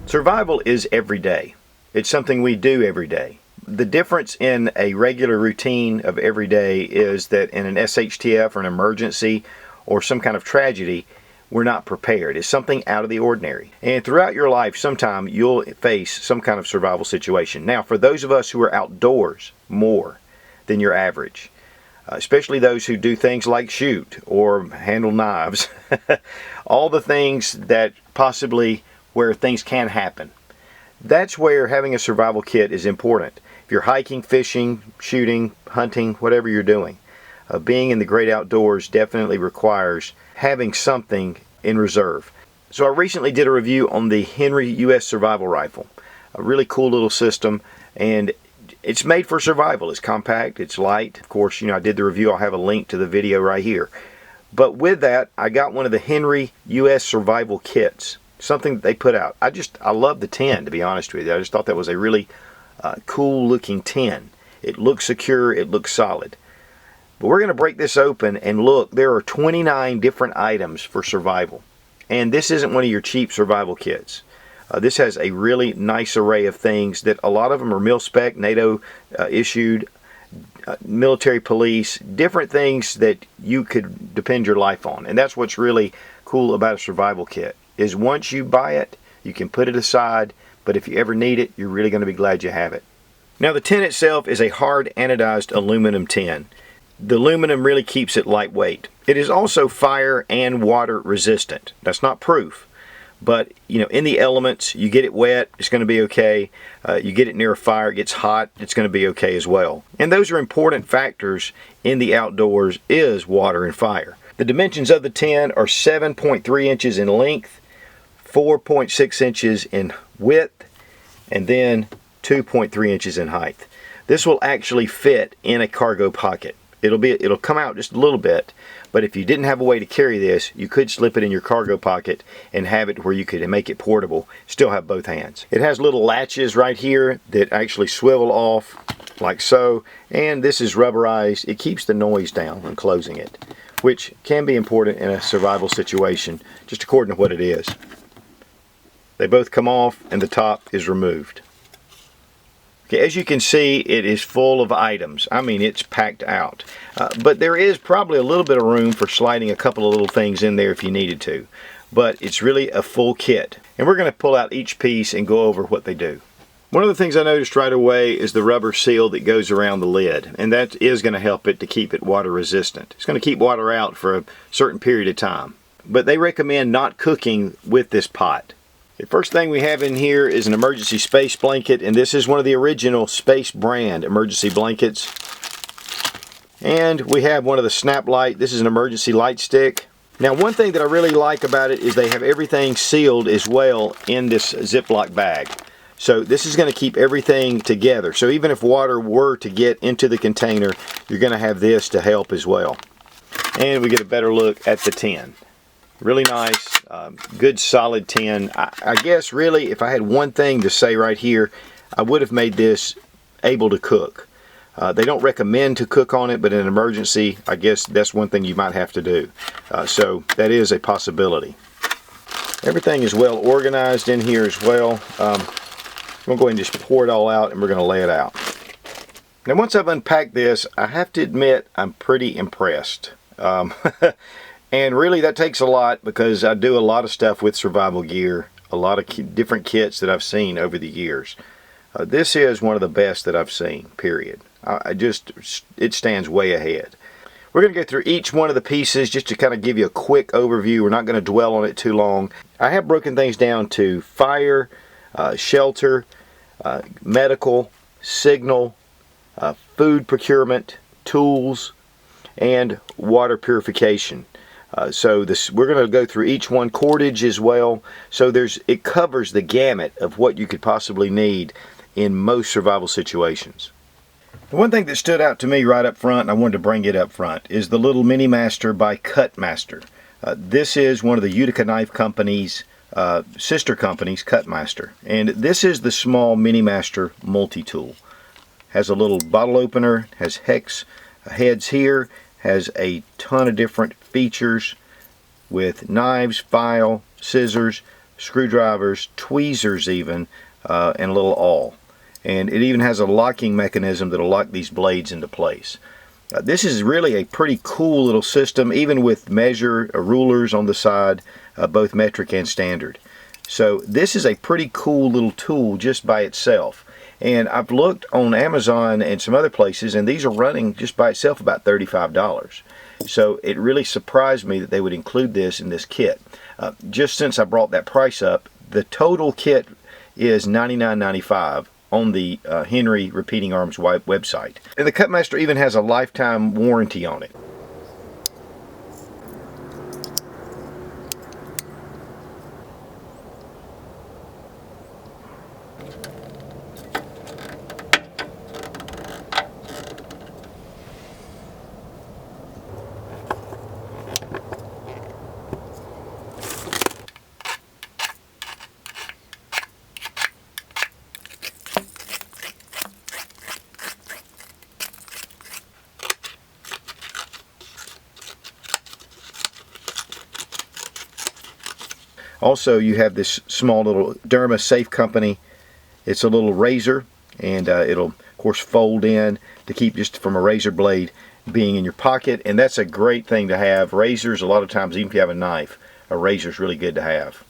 Survival is every day. It's something we do every day. The difference in a regular routine of every day is that in an SHTF or an emergency or some kind of tragedy, we're not prepared. It's something out of the ordinary. And throughout your life, sometime you'll face some kind of survival situation. Now, for those of us who are outdoors more than your average, especially those who do things like shoot or handle knives, all the things that possibly where things can happen. That's where having a survival kit is important. If you're hiking, fishing, shooting, hunting, whatever you're doing, being in the great outdoors definitely requires having something in reserve. So I recently did a review on the Henry U.S. Survival Rifle. A really cool little system, and it's made for survival. It's compact, it's light. Of course, I did the review. I'll have a link to the video right here. But with that, I got one of the Henry U.S. Survival Kits. Something that they put out. I love the tin, to be honest with you. I just thought that was a really cool looking tin. It looks secure, it looks solid. But we're going to break this open and look. There are 29 different items for survival. And this isn't one of your cheap survival kits. This has a really nice array of things that a lot of them are mil-spec, NATO issued, military police, different things that you could depend your life on. And that's what's really cool about a survival kit, is once you buy it, you can put it aside, but if you ever need it, you're really going to be glad you have it. Now, the tin itself is a hard anodized aluminum tin. The aluminum really keeps it lightweight. It is also fire and water resistant. That's not proof, but in the elements, you get it wet, it's going to be okay. You get it near a fire, it gets hot, it's going to be okay as well. And those are important factors in the outdoors, is water and fire. The dimensions of the tin are 7.3 inches in length, 4.6 inches in width, and then 2.3 inches in height. This will actually fit in a cargo pocket. It'll come out just a little bit, but if you didn't have a way to carry this, you could slip it in your cargo pocket and have it where you could make it portable, still have both hands. It has little latches right here that actually swivel off like so, and this is rubberized. It keeps the noise down when closing it, which can be important in a survival situation, just according to what it is. They both come off and the top is removed. Okay, as you can see, it is full of items. I mean, it's packed out. But there is probably a little bit of room for sliding a couple of little things in there if you needed to. But it's really a full kit. And we're going to pull out each piece and go over what they do. One of the things I noticed right away is the rubber seal that goes around the lid. And that is going to help it to keep it water resistant. It's going to keep water out for a certain period of time. But they recommend not cooking with this pot. The first thing we have in here is an emergency space blanket, and this is one of the original Space brand emergency blankets. And we have one of the Snap Light. This is an emergency light stick. Now, one thing that I really like about it is they have everything sealed as well in this Ziploc bag. So this is going to keep everything together. So even if water were to get into the container, you're going to have this to help as well. And we get a better look at the tin. Really nice, good solid tin. I guess really if I had one thing to say right here, I would have made this able to cook. They don't recommend to cook on it, but in an emergency, I guess that's one thing you might have to do. So that is a possibility. Everything is well organized in here as well. I'm going to go ahead and just pour it all out, and we're going to lay it out. Now, once I've unpacked this, I have to admit I'm pretty impressed. And really that takes a lot, because I do a lot of stuff with survival gear, a lot of different kits that I've seen over the years. This is one of the best that I've seen, period. It stands way ahead. We're going to go through each one of the pieces just to kind of give you a quick overview. We're not going to dwell on it too long. I have broken things down to fire, shelter, medical, signal, food procurement, tools, and water purification. We're going to go through each one. Cordage as well. So it covers the gamut of what you could possibly need in most survival situations. The one thing that stood out to me right up front, and I wanted to bring it up front, is the little Mini Master by Cutmaster. This is one of the Utica Knife Company's sister companies, Cutmaster. And this is the small Mini Master multi-tool. Has a little bottle opener, has hex heads here, has a ton of different features with knives, file, scissors, screwdrivers, tweezers even, and a little awl. And it even has a locking mechanism that'll lock these blades into place. This is really a pretty cool little system, even with measure rulers on the side, both metric and standard. So this is a pretty cool little tool just by itself. And I've looked on Amazon and some other places, and these are running just by itself about $35. So it really surprised me that they would include this in this kit. Just since I brought that price up, the total kit is $99.95 on the Henry Repeating Arms website. And the Cutmaster even has a lifetime warranty on it. Also, you have this small little Derma Safe Company. It's a little razor, and it'll of course fold in to keep just from a razor blade being in your pocket, and that's a great thing to have. Razors, a lot of times, even if you have a knife, a razor is really good to have.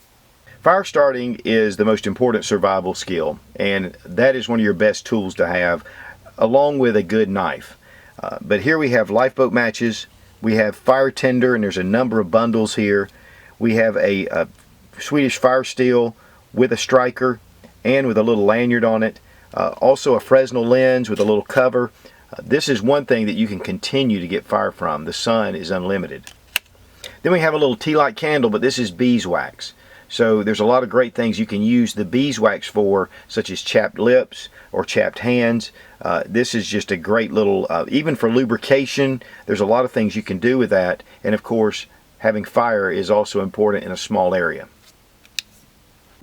Fire starting is the most important survival skill, and that is one of your best tools to have, along with a good knife. But here we have lifeboat matches, we have fire tinder, and there's a number of bundles here. We have a Swedish fire steel with a striker and with a little lanyard on it. Also a Fresnel lens with a little cover. This is one thing that you can continue to get fire from. The sun is unlimited. Then we have a little tea light candle, but this is beeswax. So there's a lot of great things you can use the beeswax for, such as chapped lips or chapped hands. This is just a great little, even for lubrication, there's a lot of things you can do with that. And of course, having fire is also important in a small area.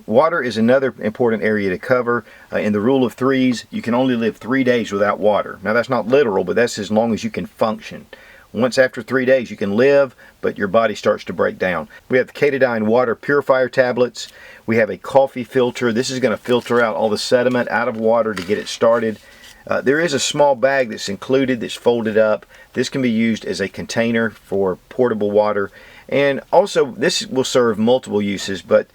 Water is another important area to cover. In the rule of threes, you can only live 3 days without water. Now that's not literal, but that's as long as you can function. Once after 3 days you can live, but your body starts to break down. We have the Cordage water purifier tablets. We have a coffee filter. This is going to filter out all the sediment out of water to get it started. There is a small bag that's included that's folded up. This can be used as a container for portable water. And also this will serve multiple uses, but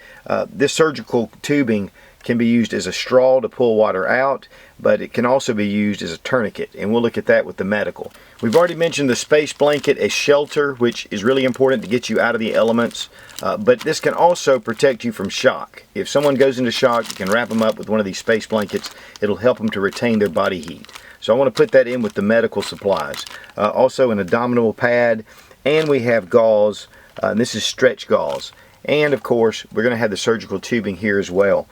this surgical tubing can be used as a straw to pull water out, but it can also be used as a tourniquet, and we'll look at that with the medical. We've already mentioned the space blanket as shelter, which is really important to get you out of the elements, but this can also protect you from shock. If someone goes into shock, you can wrap them up with one of these space blankets. It'll help them to retain their body heat. So I want to put that in with the medical supplies. Also an abdominal pad, and we have gauze, and this is stretch gauze. And of course, we're going to have the surgical tubing here as well.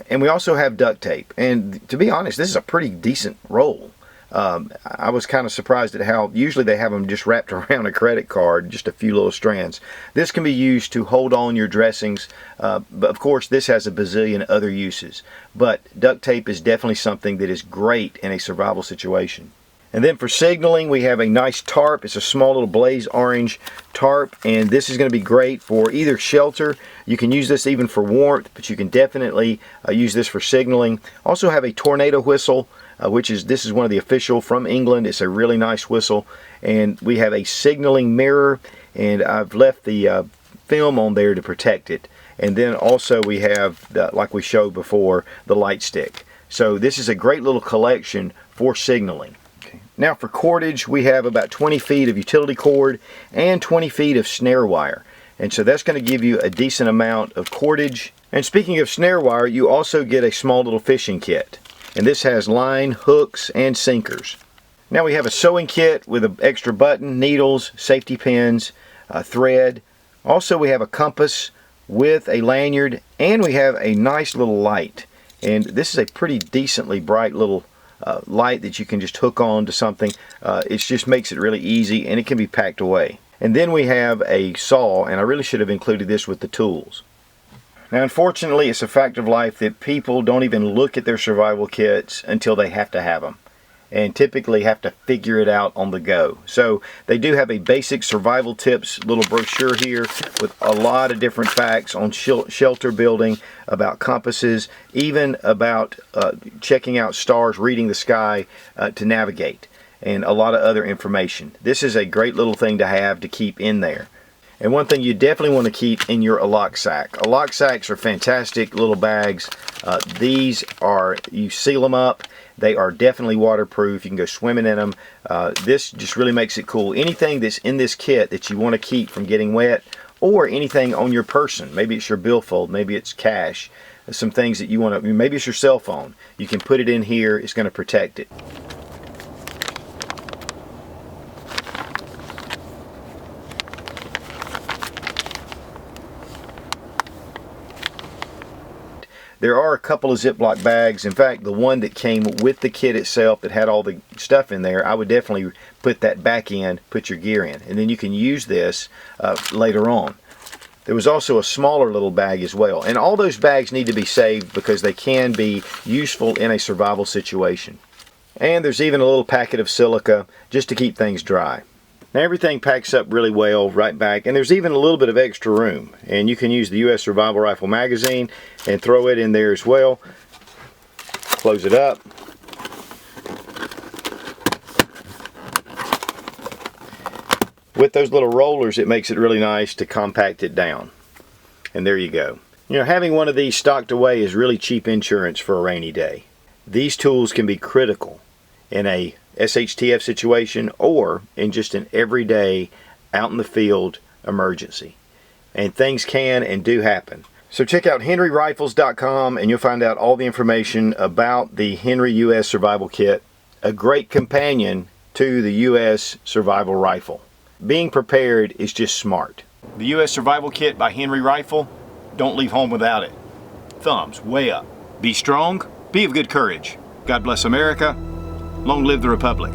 And we also have duct tape. And to be honest, this is a pretty decent roll. I was kind of surprised at how usually they have them just wrapped around a credit card, just a few little strands. This can be used to hold on your dressings, but of course this has a bazillion other uses. But duct tape is definitely something that is great in a survival situation. And then for signaling, we have a nice tarp. It's a small little blaze orange tarp, and this is going to be great for either shelter. You can use this even for warmth, but you can definitely use this for signaling. Also have a tornado whistle, this is one of the official from England. It's a really nice whistle. And we have a signaling mirror, and I've left the film on there to protect it. And then also we have, like we showed before, the light stick. So this is a great little collection for signaling. Now for cordage, we have about 20 feet of utility cord and 20 feet of snare wire. And so that's going to give you a decent amount of cordage. And speaking of snare wire, you also get a small little fishing kit. And this has line, hooks, and sinkers. Now we have a sewing kit with an extra button, needles, safety pins, thread. Also we have a compass with a lanyard, and we have a nice little light. And this is a pretty decently bright little light that you can just hook on to something. It just makes it really easy, and it can be packed away. And then we have a saw, and I really should have included this with the tools. Now unfortunately, it's a fact of life that people don't even look at their survival kits until they have to have them. and typically have to figure it out on the go. So they do have a basic survival tips little brochure here with a lot of different facts on shelter building, about compasses, even about checking out stars, reading the sky to navigate, and a lot of other information. This is a great little thing to have to keep in there. And one thing you definitely want to keep in your alok sack. Alok sacks are fantastic little bags. These are, you seal them up, they are definitely waterproof. You can go swimming in them. This just really makes it cool. Anything that's in this kit that you want to keep from getting wet, or anything on your person, maybe it's your billfold, maybe it's cash, some things that you want to, maybe it's your cell phone, you can put it in here, it's going to protect it. There are a couple of Ziploc bags. In fact, the one that came with the kit itself that had all the stuff in there, I would definitely put that back in, put your gear in, and then you can use this later on. There was also a smaller little bag as well, and all those bags need to be saved because they can be useful in a survival situation. And there's even a little packet of silica just to keep things dry. Now everything packs up really well right back, and there's even a little bit of extra room, and you can use the U.S. Survival Rifle magazine and throw it in there as well. Close it up. With those little rollers, it makes it really nice to compact it down. And there you go. You know, having one of these stocked away is really cheap insurance for a rainy day. These tools can be critical in a SHTF situation or in just an everyday out in the field emergency, and things can and do happen. So check out henryrifles.com and you'll find out all the information about the Henry US Survival Kit, a great companion to the US Survival Rifle. Being prepared is just smart. The US Survival Kit by Henry Rifle, don't leave home without it. Thumbs way up. Be strong, be of good courage. God bless America. Long live the Republic.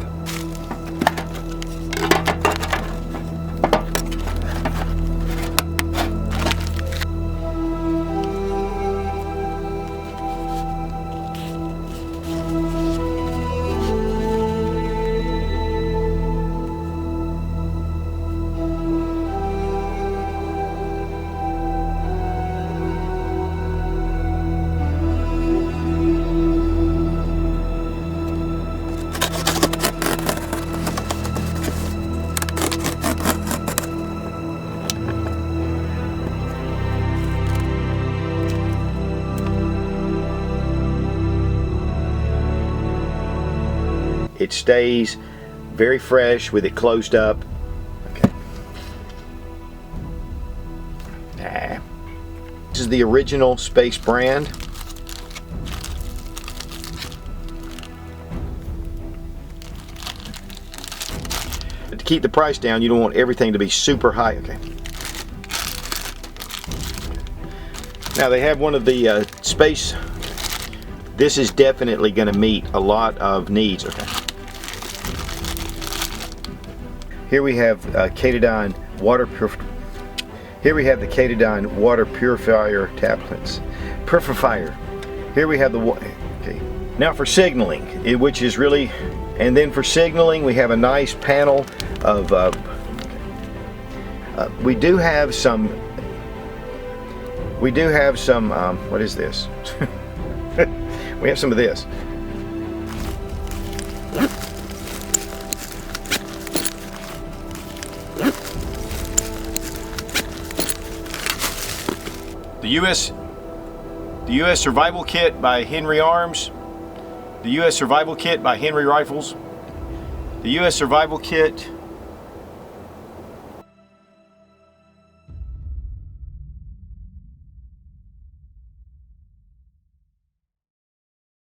It stays very fresh with it closed up. Okay. This is the original Space brand. But to keep the price down, you don't want everything to be super high. Okay. Now they have one of the Space. This is definitely going to meet a lot of needs. Okay. Here we have Cordage water purifier. Here we have the Cordage water purifier tablets. Purifier. Here we have the okay. Now for signaling, which is really, and then for signaling we have a nice panel of. We do have some. What is this? We have some of this. The U.S. Survival Kit by Henry Arms, the U.S. Survival Kit by Henry Rifles, the U.S. Survival Kit